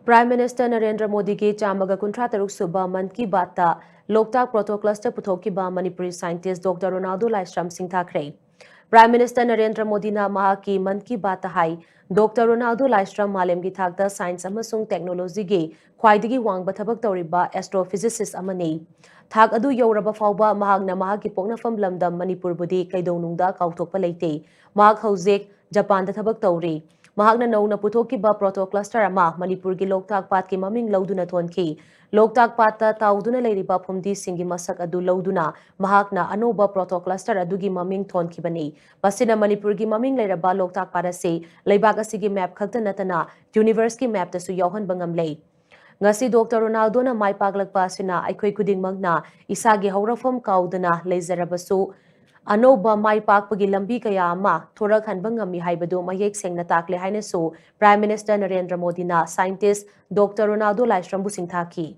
Prime Minister Narendra Modi ki Chamaga Kuntra Taruk Suba Man ki Bata Loktak Proto Cluster Putokiba Manipuri scientist Dr. RONALDO LAISHRAM SHINGTHAKHRE Prime Minister Narendra Modi na Mahaki Man ki Bata Hai Dr. RONALDO LAISHRAM Malem gi Thakta Science amasung Technology gi Khwaidigi Wangba Thabak Tawriba Astrophysicist amani Thak adu Yoraba Fauba Mahagna Mahaki Poknafam Lamdam Manipur Budi Kaidonungda Kautokpa Leite Mahak Haujek Japan da Thabak Tawri Mahagna Nauna Putokiba Proto Cluster ama Manipur gi Loktak Pat ki maming lauduna thonki Loktak Patta tauduna leiriba phumdi singi masak adu lauduna Mahakna Anoba Proto Cluster adugi maming thonki bani Pasina Manipur gi maming leiraba Loktak Pada se Leibak asigi map khakta natana Universe ki map tasu yauhan bangam lei Ngasi Dr. Ronaldo na mai paglakpa asina aikhoi khudingmagna isagi haurafam kaudana leizarabasu Anoba mai pakpagi lambi kaya ama thorak hanba ngami haibadu mayek sengna takle hainasu Prime Minister Narendra Modi na scientist Dr. Ronaldo LAISHRAM bu singthaki